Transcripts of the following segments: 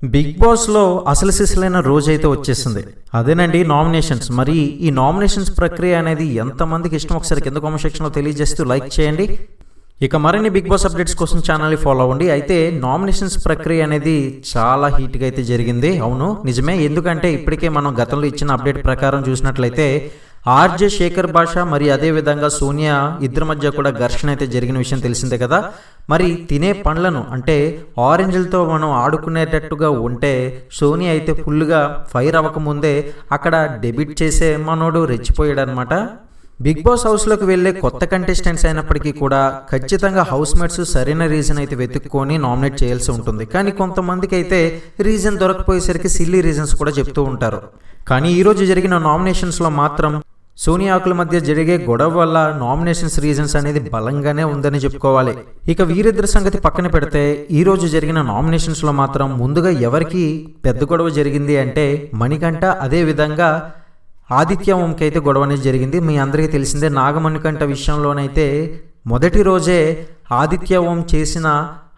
Big బాస్లో అసలు సిసలైన రోజైతే వచ్చేసింది. అదేనండి నామినేషన్స్. మరి ఈ నామినేషన్స్ ప్రక్రియ అనేది ఎంతమందికి ఇష్టం ఒకసారి కింద కామెంట్ సెక్షన్లో తెలియజేస్తూ లైక్ చేయండి. ఇక మరిన్ని బిగ్ బాస్ అప్డేట్స్ కోసం ఛానల్ని ఫాలో అవ్వండి. అయితే నామినేషన్స్ ప్రక్రియ అనేది చాలా హీట్గా అయితే జరిగింది. అవును నిజమే, ఎందుకంటే ఇప్పటికే మనం గతంలో ఇచ్చిన అప్డేట్ ప్రకారం చూసినట్లయితే ఆర్జే శేఖర్ భాష మరి అదేవిధంగా సోనియా ఇద్దరి మధ్య కూడా ఘర్షణ అయితే జరిగిన విషయం తెలిసిందే కదా. మరి తినే పండ్లను అంటే ఆరెంజ్లతో మనం ఆడుకునేటట్టుగా ఉంటే సోనియా అయితే ఫుల్గా ఫైర్ అవ్వకముందే అక్కడ డెబిట్ చేసే మనోడు రెచ్చిపోయాడు అనమాట. బిగ్ బాస్ హౌస్లోకి వెళ్ళే కొత్త కంటెస్టెంట్స్ అయినప్పటికీ కూడా ఖచ్చితంగా హౌస్ మేట్స్ సరైన రీజన్ అయితే వెతుక్కొని నామినేట్ చేయాల్సి ఉంటుంది. కానీ కొంతమందికి అయితే రీజన్ దొరకపోయేసరికి సిల్లీ రీజన్స్ కూడా చెప్తూ ఉంటారు. కానీ ఈరోజు జరిగిన నామినేషన్స్లో మాత్రం సోనియా ఆకుల మధ్య జరిగే గొడవ వల్ల నామినేషన్స్ రీజన్స్ అనేది బలంగానే ఉందని చెప్పుకోవాలి. ఇక వీరిద్దరి సంగతి పక్కన పెడితే ఈ రోజు జరిగిన నామినేషన్స్లో మాత్రం ముందుగా ఎవరికి పెద్ద గొడవ జరిగింది అంటే మణికంఠ, అదే విధంగా ఆదిత్య ఓంకి అయితే గొడవ అనేది జరిగింది. మీ అందరికీ తెలిసిందే, నాగమణికంఠ విషయంలోనైతే మొదటి రోజే ఆదిత్య ఓం చేసిన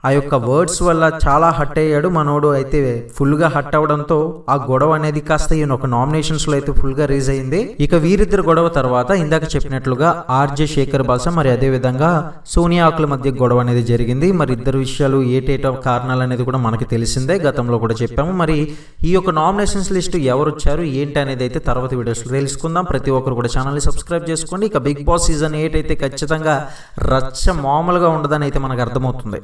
ఆ యొక్క వర్డ్స్ వల్ల చాలా హట్ అయ్యాడు మనోడు. అయితే ఫుల్గా హట్ అవడంతో ఆ గొడవ అనేది కాస్త ఈయన ఒక నామినేషన్స్లో అయితే ఫుల్గా రేజ్ అయింది. ఇక వీరిద్దరు గొడవ తర్వాత ఇందాక చెప్పినట్లుగా ఆర్జే శేఖర్ భాష మరి అదేవిధంగా సోనియా ఆకుల మధ్య గొడవ అనేది జరిగింది. మరి ఇద్దరు విషయాలు ఏటేటో కారణాలు అనేది కూడా మనకి తెలిసిందే, గతంలో కూడా చెప్పాము. మరి ఈ యొక్క నామినేషన్స్ లిస్ట్ ఎవరు వచ్చారు ఏంటి అనేది అయితే తర్వాత వీడియోస్లో తెలుసుకుందాం. ప్రతి ఒక్కరు కూడా ఛానల్ని సబ్స్క్రైబ్ చేసుకోండి. ఇక బిగ్ బాస్ సీజన్ 8 అయితే ఖచ్చితంగా రచ్చ మామూలుగా ఉండదని అయితే మనకు అర్థమవుతుంది.